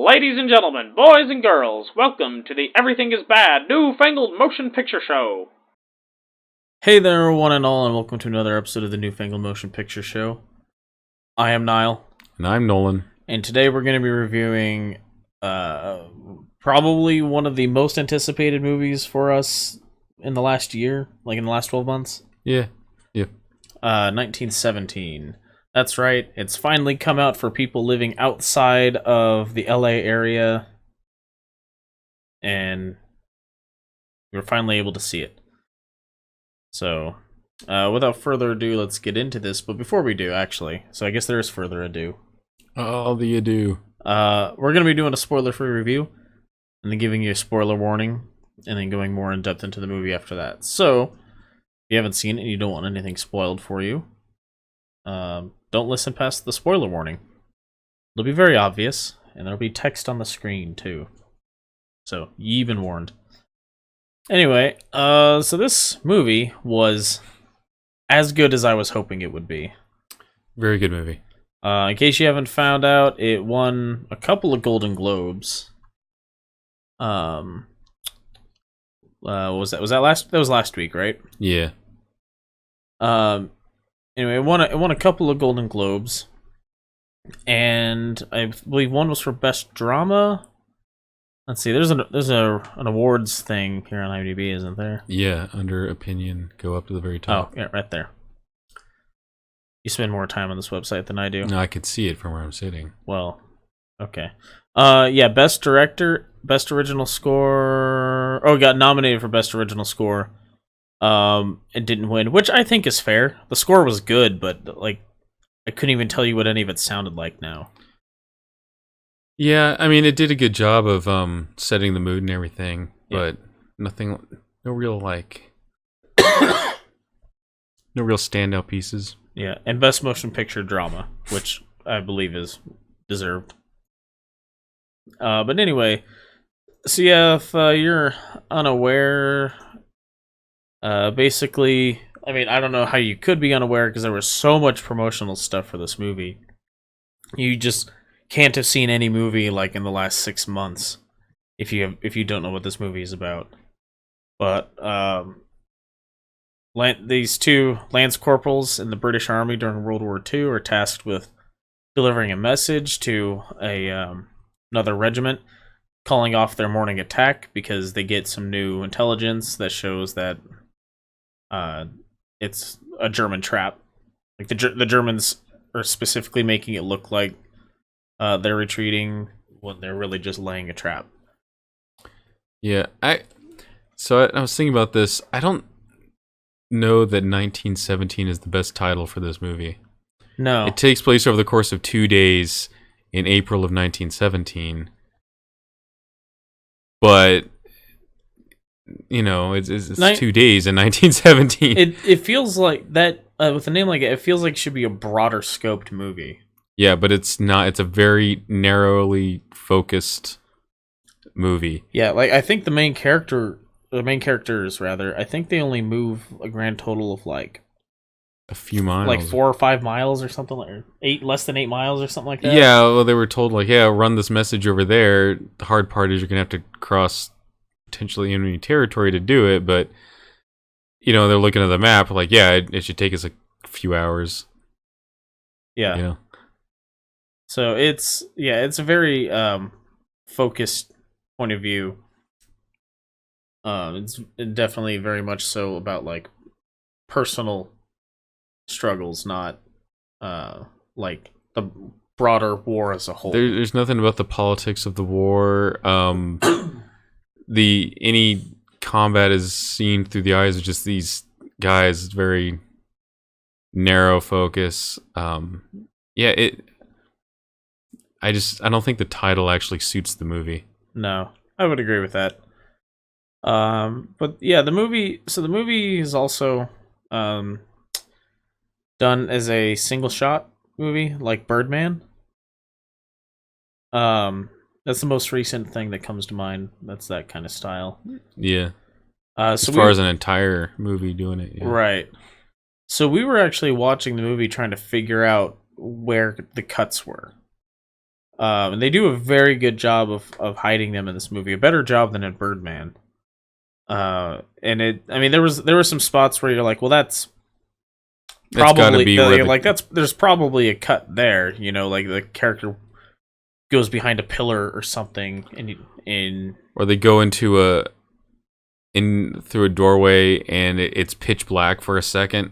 Ladies and gentlemen, boys and girls, welcome to the Everything is Bad New Fangled Motion Picture Show. Hey there, one and all, and welcome to another episode of the New Fangled Motion Picture Show. I am Niall. And I'm Nolan. And today we're going to be reviewing probably one of the most anticipated movies for us in the last year, like in the last 12 months. Yeah. 1917. That's right, it's finally come out for people living outside of the LA area, and we're finally able to see it. So, without further ado, let's get into this. But before we do, actually, so I guess there is further ado. All the ado. We're going to be doing a spoiler-free review, and then giving you a spoiler warning, and then going more in depth into the movie after that. So, if you haven't seen it and you don't want anything spoiled for you, don't listen past the spoiler warning. It'll be very obvious, and there'll be text on the screen, too. So, you've been warned. Anyway, so this movie was as good as I was hoping it would be. Very good movie. In case you haven't found out, it won a couple of Golden Globes. What was that? That was last week, right? Yeah. Anyway, it won a couple of Golden Globes, and I believe one was for Best Drama. Let's see. There's an awards thing here on IMDb, isn't there? Yeah, under opinion, go up to the very top. Oh, yeah, right there. You spend more time on this website than I do. No, I could see it from where I'm sitting. Well, okay. Yeah, Best Director, Best Original Score. Oh, got nominated for Best Original Score. It didn't win, which I think is fair. The score was good, but like I couldn't even tell you what any of it sounded like now. Yeah, I mean, it did a good job of setting the mood and everything, Yeah. but no real standout pieces. Yeah, and Best Motion Picture Drama, which I believe is deserved. But anyway, so yeah, if you're unaware, basically, I mean, I don't know how you could be unaware because there was so much promotional stuff for this movie. You just can't have seen any movie like in the last 6 months if you don't know what this movie is about. But these two lance corporals in the British Army during World War II are tasked with delivering a message to another regiment, calling off their morning attack because they get some new intelligence that shows that it's a German trap. Like the Germans are specifically making it look like they're retreating when they're really just laying a trap. Yeah, I was thinking about this. I don't know that 1917 is the best title for this movie. No. It takes place over the course of 2 days in April of 1917. But, you know, it's 2 days in 1917. It feels like that, with a name like it feels like it should be a broader scoped movie. Yeah, but it's not. It's a very narrowly focused movie. Yeah, like I think the main characters, I think they only move a grand total of like A few miles. like 4 or 5 miles or something, or less than 8 miles or something like that. Yeah, well, they were told, like, yeah, run this message over there. The hard part is you're going to have to cross potentially enemy territory to do it, but, you know, they're looking at the map, like, yeah, it should take us a few hours. Yeah. You know? So it's a very focused point of view. It's definitely very much so about like personal struggles, not like the broader war as a whole. There's nothing about the politics of the war. Any combat is seen through the eyes of just these guys. Very narrow focus. I don't think the title actually suits the movie. No, I would agree with that. But yeah, the movie is also done as a single shot movie, like Birdman. That's the most recent thing that comes to mind. That's that kind of style. Yeah. As far as an entire movie doing it. Yeah. Right. So we were actually watching the movie trying to figure out where the cuts were. And they do a very good job of hiding them in this movie, a better job than in Birdman. And I mean, there were some spots where you're like, well, that's gotta probably be where like there's probably a cut there, like the character goes behind a pillar or something, or they go through a doorway and it's pitch black for a second.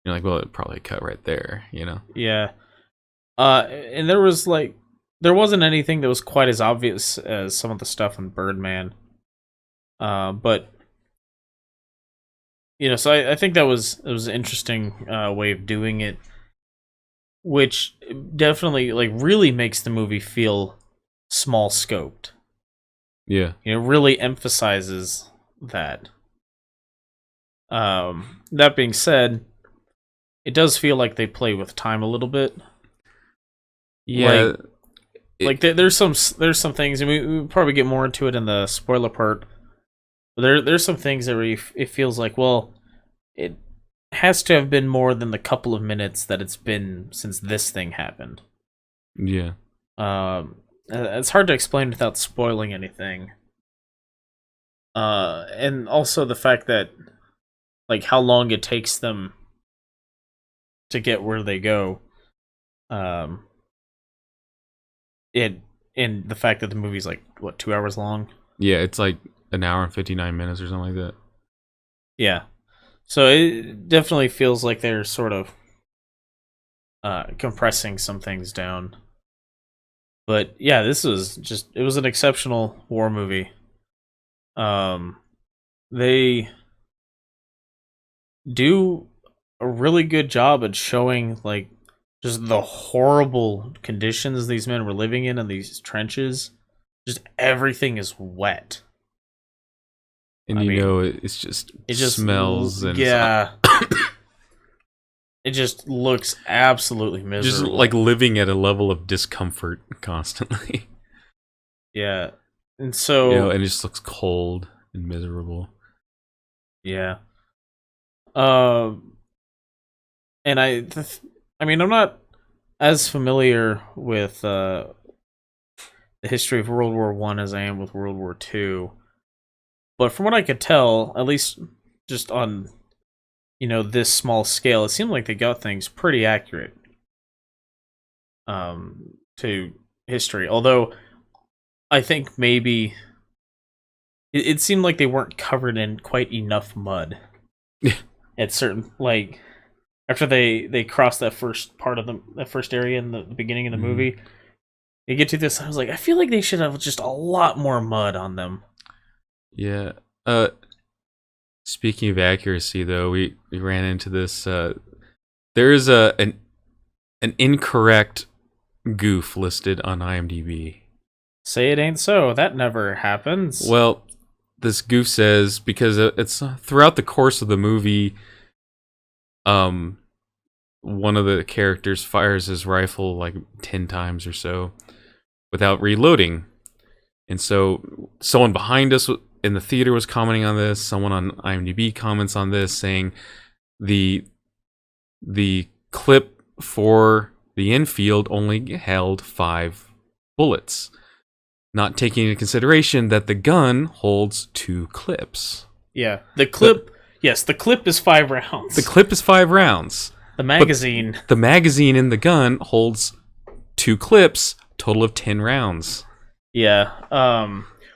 You're like, well, it probably cut right there, Yeah. And there wasn't anything that was quite as obvious as some of the stuff in Birdman. But so I think it was an interesting way of doing it, which definitely really makes the movie feel small scoped. Yeah. Really emphasizes that. That being said, it does feel like they play with time a little bit. Yeah. There's some things, and we'll probably get more into it in the spoiler part. But there's some things that it feels like, well, it has to have been more than the couple of minutes that it's been since this thing happened. Yeah. It's hard to explain without spoiling anything. And also the fact that, how long it takes them to get where they go. And the fact that the movie's 2 hours long? Yeah, it's like an hour and 59 minutes or something like that. Yeah. So it definitely feels like they're sort of compressing some things down. But yeah, it was an exceptional war movie. They do a really good job at showing just the horrible conditions these men were living in these trenches. Just everything is wet. And it just smells and yeah. It just looks absolutely miserable. Just living at a level of discomfort constantly. Yeah. And so and it just looks cold and miserable. Yeah. And I mean, I'm not as familiar with the history of World War I as I am with World War II. But from what I could tell, at least just on this small scale, it seemed like they got things pretty accurate to history. Although I think maybe it seemed like they weren't covered in quite enough mud. At certain after they crossed that first part of that first area in the beginning of the movie, they get to this. I was like, I feel like they should have just a lot more mud on them. Yeah. Speaking of accuracy, though, we ran into this. There is an incorrect goof listed on IMDb. Say it ain't so. That never happens. Well, this goof says, because it's throughout the course of the movie, one of the characters fires his rifle 10 times or so without reloading. And so someone behind us in the theater was commenting on this. Someone on IMDb comments on this, saying the clip for the infield only held 5 bullets, not taking into consideration that the gun holds 2 clips. Yeah, the clip is 5 rounds. The clip is 5 rounds. The magazine. The magazine in the gun holds 2 clips, total of 10 rounds. Yeah.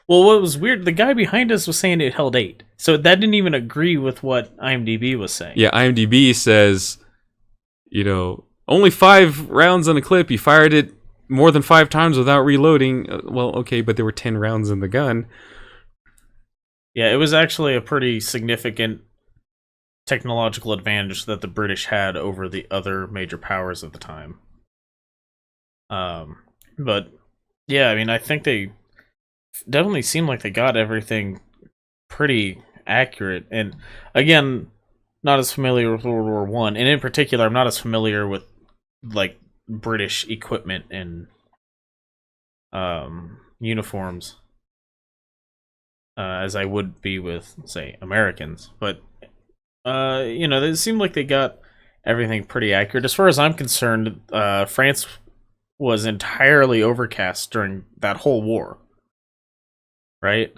Well, what was weird, the guy behind us was saying it held 8. So that didn't even agree with what IMDb was saying. Yeah, IMDb says, only 5 rounds on a clip. You fired it more than 5 times without reloading. Well, okay, but there were 10 rounds in the gun. Yeah, it was actually a pretty significant technological advantage that the British had over the other major powers at the time. But yeah, I mean, I think they definitely seem like they got everything pretty accurate. And again, not as familiar with World War One, and in particular, I'm not as familiar with British equipment and uniforms as I would be with, say, Americans. But it seemed like they got everything pretty accurate. As far as I'm concerned, France was entirely overcast during that whole war. Right?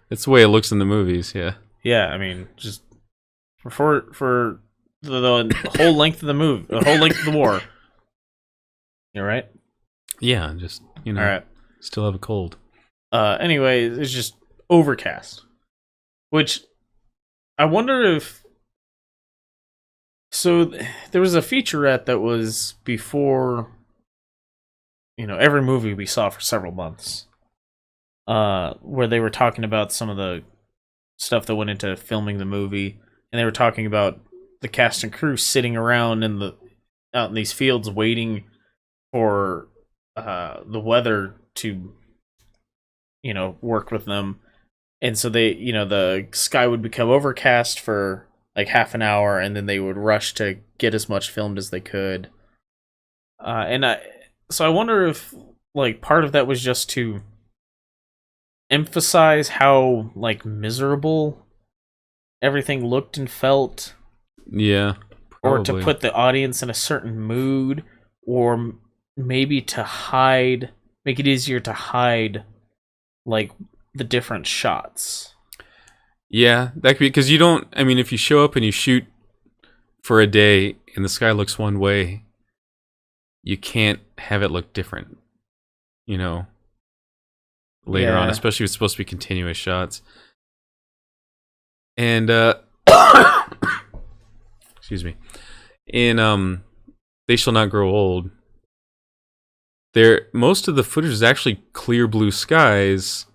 It's the way it looks in the movies, yeah. Yeah, I mean, just for the whole length of the the whole length of the war. You all right? Yeah, just, All right. still have a cold. Anyway, it's just overcast. Which I wonder if there was a featurette that was before every movie we saw for several months. Where they were talking about some of the stuff that went into filming the movie, and they were talking about the cast and crew sitting around out in these fields waiting for the weather to work with them. And so they the sky would become overcast for like half an hour, and then they would rush to get as much filmed as they could. So I wonder if like part of that was just to emphasize how like miserable everything looked and felt. Yeah, probably. Or to probably. put the audience in a certain mood, or maybe to make it easier to hide like the different shots. Yeah, that could be, because you don't, I mean, if you show up and you shoot for a day and the sky looks one way, you can't have it look different, later on, especially if it's supposed to be continuous shots. And excuse me. In They Shall Not Grow Old, most of the footage is actually clear blue skies,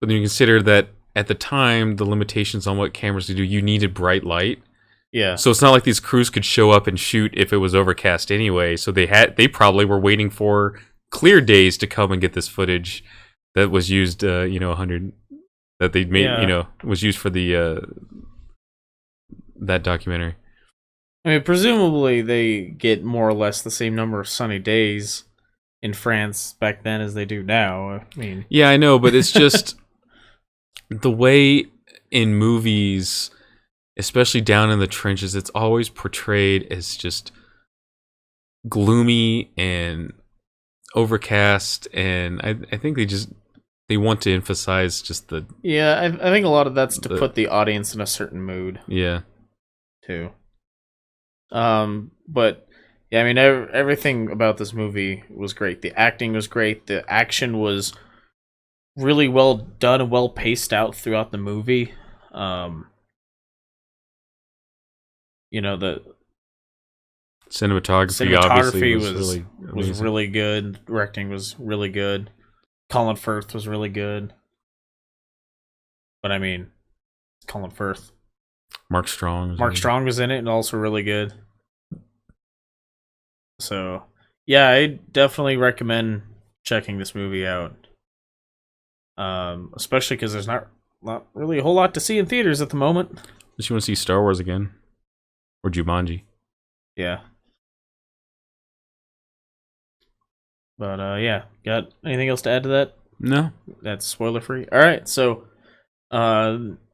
but then you consider that at the time the limitations on what cameras could do, you needed bright light. Yeah. So it's not like these crews could show up and shoot if it was overcast anyway. So they probably were waiting for clear days to come and get this footage that was used 100 that they made, was used for the that documentary. I mean, presumably they get more or less the same number of sunny days in France back then as they do now. I mean, yeah, I know, but it's just the way in movies, especially down in the trenches, it's always portrayed as just gloomy and overcast, and I think they want to emphasize just the... Yeah, I think a lot of that's to put the audience in a certain mood. Yeah. Too. But yeah, I mean, everything about this movie was great. The acting was great. The action was really well done and well paced out throughout the movie. The cinematography obviously was really good. Directing was really good. Colin Firth was really good. But I mean, Colin Firth. Mark Strong was in it and also really good. So, yeah, I definitely recommend checking this movie out. Especially because there's not really a whole lot to see in theaters at the moment. Does you want to see Star Wars again? Or Jumanji? Yeah. But, yeah. Got anything else to add to that? No. That's spoiler free. Alright, so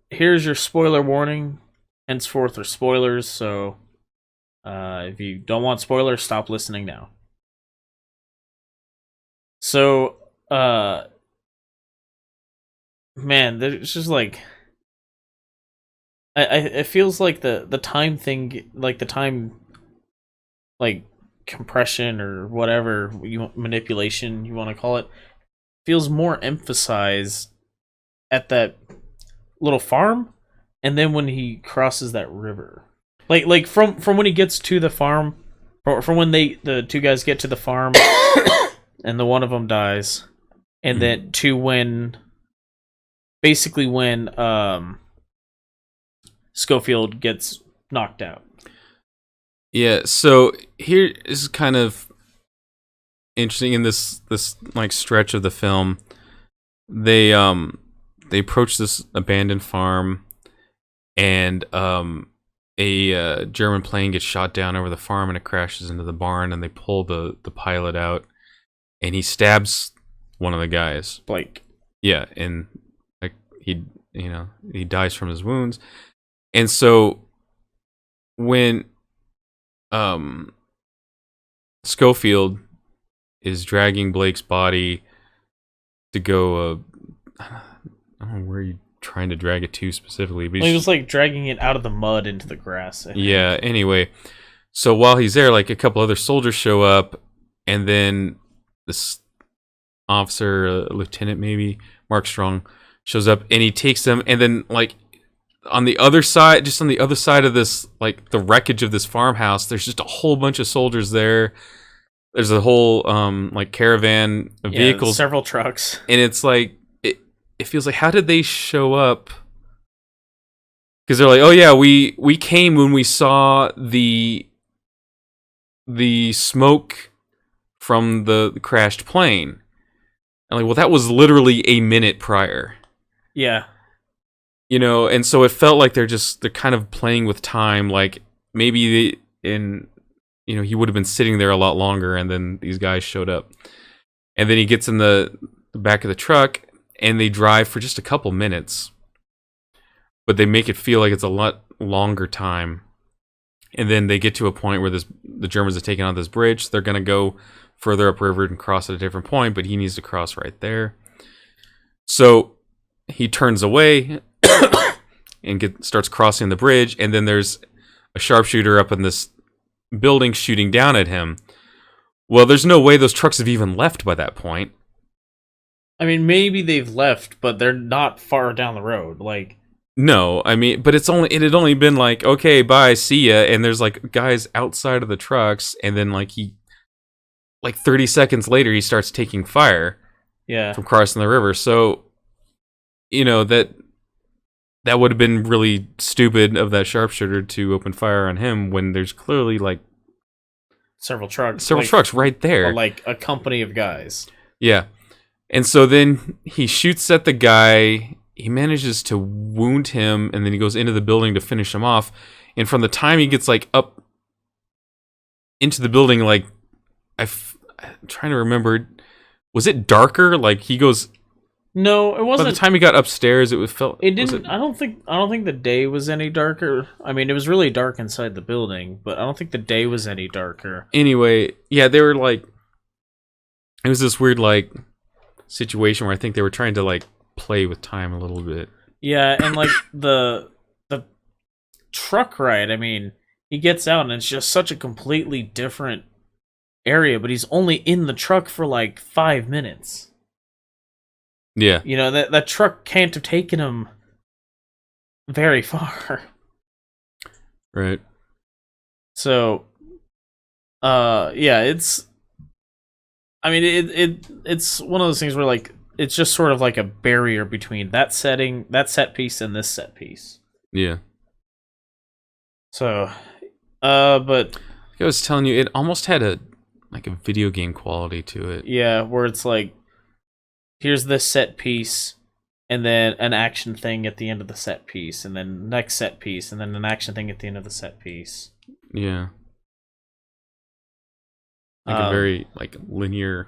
here's your spoiler warning. Henceforth are spoilers, so if you don't want spoilers, stop listening now. So, man, there's just like it feels like the time thing, like the time, like compression or whatever manipulation you want to call it, feels more emphasized at that little farm, and then when he crosses that river, like from when he gets to the farm, or from when the two guys get to the farm, and the one of them dies, and then to when Schofield gets knocked out. Yeah, so here is kind of interesting in this like stretch of the film. They approach this abandoned farm, and a German plane gets shot down over the farm and it crashes into the barn, and they pull the pilot out, and he stabs one of the guys. Blake. Yeah, and like he dies from his wounds. And so when Schofield is dragging Blake's body to go. I don't know where you trying to drag it to specifically, but he was like dragging it out of the mud into the grass. Yeah. Anyway, so while he's there, like a couple other soldiers show up, and then this officer, lieutenant maybe, Mark Strong, shows up and he takes them, and then like on the other side, just on the other side of this, like the wreckage of this farmhouse, there's just a whole bunch of soldiers there. There's a whole like caravan of vehicles, several trucks, and it's like it feels like, how did they show up? Because they're like, oh yeah, we came when we saw the smoke from the crashed plane. And like, well, that was literally a minute prior. Yeah. You know, and so it felt like they're kind of playing with time. Like maybe he would have been sitting there a lot longer, and then these guys showed up. And then he gets in the back of the truck, and they drive for just a couple minutes. But they make it feel like it's a lot longer time. And then they get to a point where the Germans have taken out this bridge. They're going to go further upriver and cross at a different point, but he needs to cross right there. So he turns away and starts crossing the bridge, and then there's a sharpshooter up in this building shooting down at him. Well, there's no way those trucks have even left by that point. I mean, maybe they've left, but they're not far down the road. Like, no, I mean, but it had only been like, okay, bye, see ya, and there's like guys outside of the trucks, and then like 30 seconds later he starts taking fire. Yeah. From crossing the river. So, you know, that would have been really stupid of that sharpshooter to open fire on him when there's clearly like several trucks right there, like a company of guys. Yeah. And so then he shoots at the guy. He manages to wound him, and then he goes into the building to finish him off. And from the time he gets like up into the building, like I'm trying to remember, was it darker? Like he goes. No, it wasn't. By the time he got upstairs, it felt. It didn't. I don't think the day was any darker. I mean, it was really dark inside the building, but I don't think the day was any darker. Anyway, yeah, they were like. It was this weird like situation where I think they were trying to like play with time a little bit. Yeah, and like the truck ride, I mean, he gets out and it's just such a completely different area, but he's only in the truck for like 5 minutes. Yeah. You know, that truck can't have taken him very far. Right. So yeah, it's one of those things where like it's just sort of like a barrier between that set piece and this set piece. Yeah. So but I was telling you, it almost had a video game quality to it. Yeah, where it's like, here's this set piece, and then an action thing at the end of the set piece, and then next set piece, and then an action thing at the end of the set piece. Yeah. Like a very linear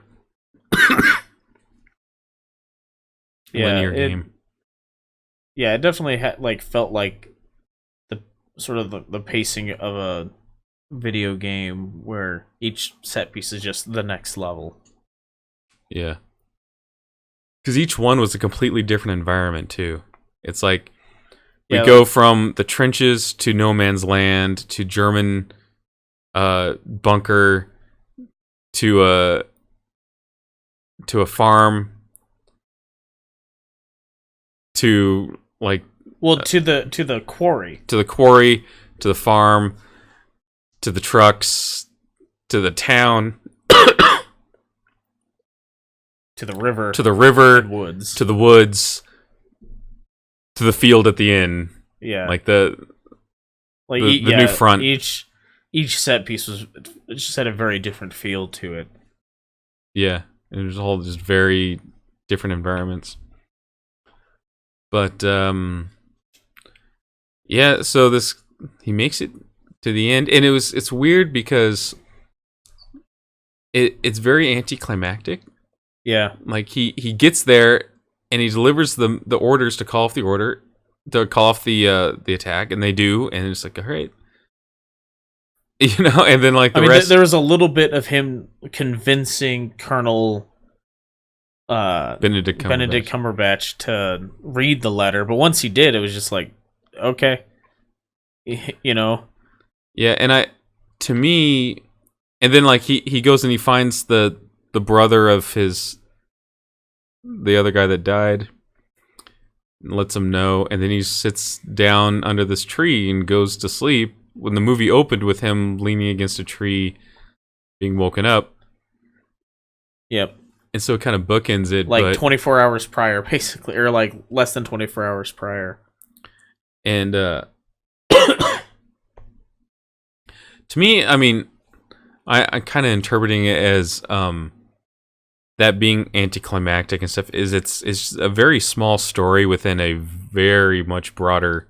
linear game. Yeah, it definitely felt like the sort of the pacing of a video game where each set piece is just the next level. Yeah. Because each one was a completely different environment too. It's like we go from the trenches to no man's land to German bunker to a farm to to the quarry, to the farm, to the trucks, to the town, to the river, woods, to the woods, to the field at the end. Yeah, like the new front. Each set piece just had a very different feel to it. Yeah, it was all just very different environments. But yeah, so he makes it to the end, and it's weird because it's very anticlimactic. Yeah, like he gets there and he delivers the orders to call off the attack, and they do, and it's like, all right. You know, and then like the I mean, rest. there was a little bit of him convincing Colonel Benedict Cumberbatch to read the letter, but once he did, it was just like, okay, you know. Yeah, and to me, and then like he goes and he finds the brother of the other guy that died, and lets him know, and then he sits down under this tree and goes to sleep. When the movie opened with him leaning against a tree, being woken up. Yep. And so it kind of bookends it, like 24 hours prior, basically, or like less than 24 hours prior. And to me, I mean, I'm kind of interpreting it as that being anticlimactic and stuff. It's a very small story within a very much broader,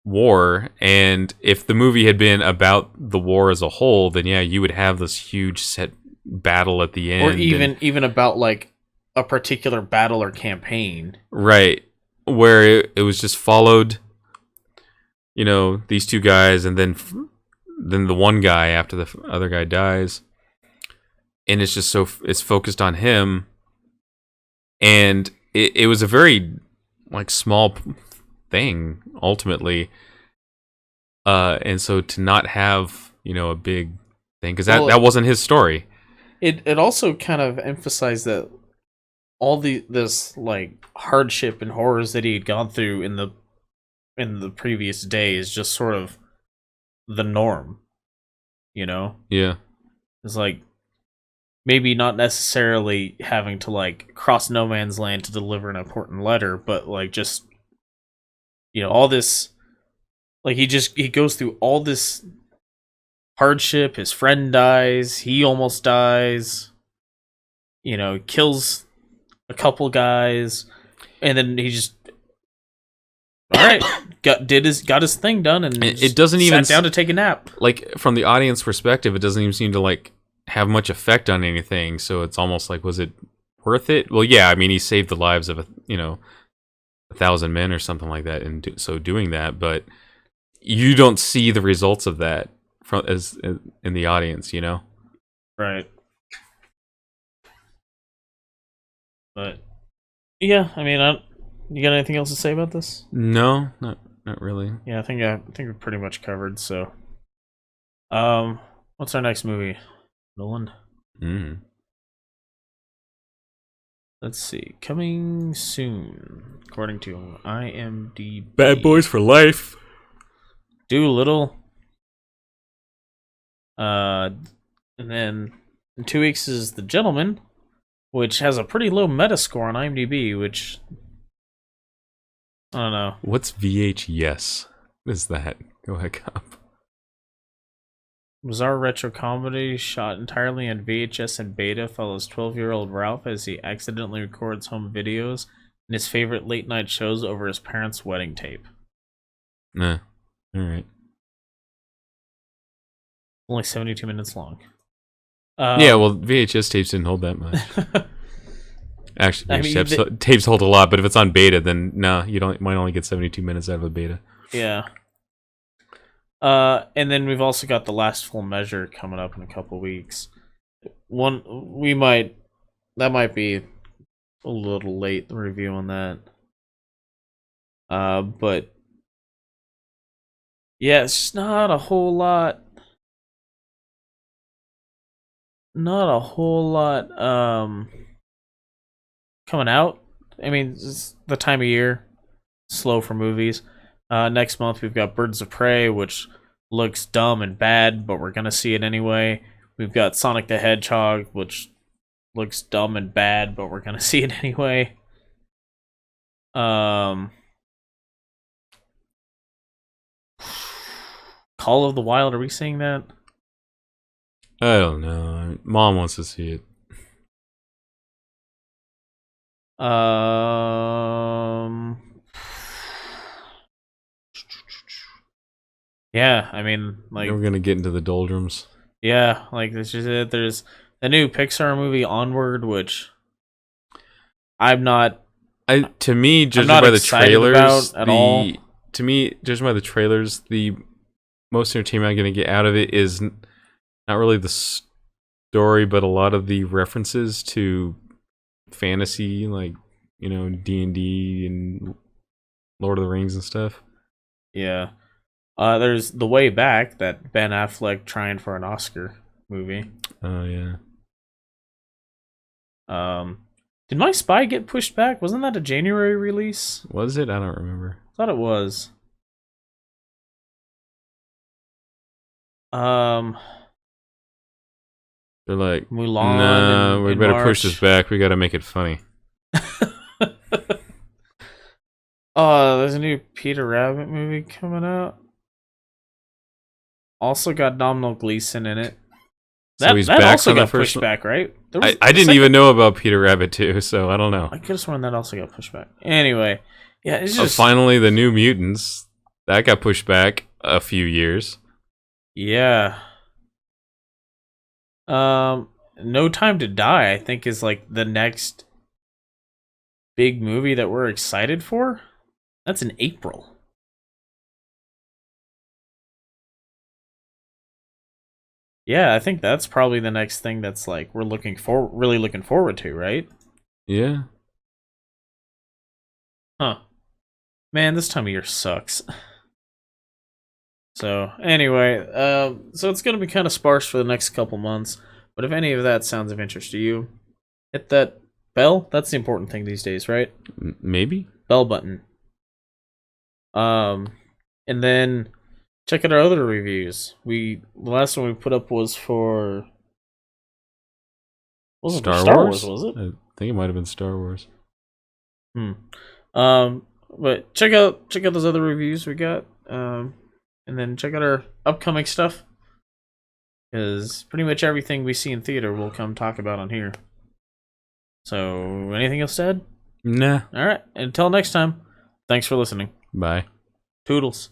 war. And if the movie had been about the war as a whole, then yeah, you would have this huge set battle at the end, or even about like a particular battle or campaign, right? Where it was just followed, these two guys, and then the one guy after the other guy dies, and it's just it's focused on him, and it was a very like small thing ultimately, and so to not have a big thing, because that wasn't his story. It also kind of emphasized that all this like hardship and horrors that he had gone through in the previous day is just sort of the norm, Yeah. It's like maybe not necessarily having to like cross no man's land to deliver an important letter, but like just all this, like he goes through all this hardship. His friend dies, he almost dies, kills a couple guys, and then he just all right, got his thing done, and it doesn't even sat down to take a nap. Like from the audience perspective, it doesn't even seem to like have much effect on anything. So it's almost like, was it worth it? Well, yeah, I mean, he saved the lives of 1,000 men or something like that, and so doing that, but you don't see the results of that as in the audience, Right. But yeah, I mean, you got anything else to say about this? No, not really. Yeah, I think we're pretty much covered. So, what's our next movie, Nolan? Let's see, coming soon, according to IMDb. Bad Boys for Life. Doolittle. And then in 2 weeks is The Gentleman, which has a pretty low Metascore on IMDb, which I don't know. What's VHS? What is that? Go ahead, Cop. Bizarre retro comedy shot entirely on VHS and beta follows 12-year-old Ralph as he accidentally records home videos and his favorite late-night shows over his parents' wedding tape. Nah. Alright. Only 72 minutes long. Yeah, well, VHS tapes didn't hold that much. Actually, I tapes hold a lot, but if it's on beta, then no, you might only get 72 minutes out of a beta. Yeah. And then we've also got The Last Full Measure coming up in a couple weeks. That might be a little late, the review on that. But yeah, it's just not a whole lot. Not a whole lot coming out. I mean, it's the time of year, slow for movies. Next month we've got Birds of Prey, which looks dumb and bad, but we're gonna see it anyway. We've got Sonic the Hedgehog, which looks dumb and bad, but we're gonna see it anyway. Call of the Wild, are we seeing that? I don't know. Mom wants to see it. Yeah, I mean, like we're gonna get into the doldrums. Yeah, like this is it. There's the new Pixar movie Onward, which I'm not. To me, judging by the trailers, at all. To me, judging by the trailers, the most entertainment I'm going to get out of it is not really the story, but a lot of the references to fantasy, like, you know, D&D and Lord of the Rings and stuff. Yeah. There's The Way Back, that Ben Affleck trying for an Oscar movie. Oh, yeah. Did My Spy get pushed back? Wasn't that a January release? Was it? I don't remember. I thought it was. They're They're like, Mulan. nah, we in better March. push this back. We got to make it funny. Oh, there's a new Peter Rabbit movie coming out. Also got Domhnall Gleeson in it. So he's that back also on the got first pushed back, right? There was I didn't even know about Peter Rabbit 2, so I don't know. I could have sworn that also got pushed back. Anyway, yeah, it's Oh, just finally, the New Mutants. That got pushed back a few years. yeah. No Time to Die, I think, is like the next big movie that we're excited for. That's in April. Yeah, I think that's probably the next thing that's like we're really looking forward to, right? Yeah. Huh. Man, this time of year sucks. So, anyway, so it's going to be kind of sparse for the next couple months, but if any of that sounds of interest to you, hit that bell. That's the important thing these days, right? Maybe? Bell button. And then check out our other reviews. The last one we put up was for wasn't for Star Wars, was it? I think it might have been Star Wars. But check out those other reviews we got. And then check out our upcoming stuff. Because pretty much everything we see in theater we'll come talk about on here. So, anything else to add? Nah. Alright, until next time, thanks for listening. Bye. Toodles.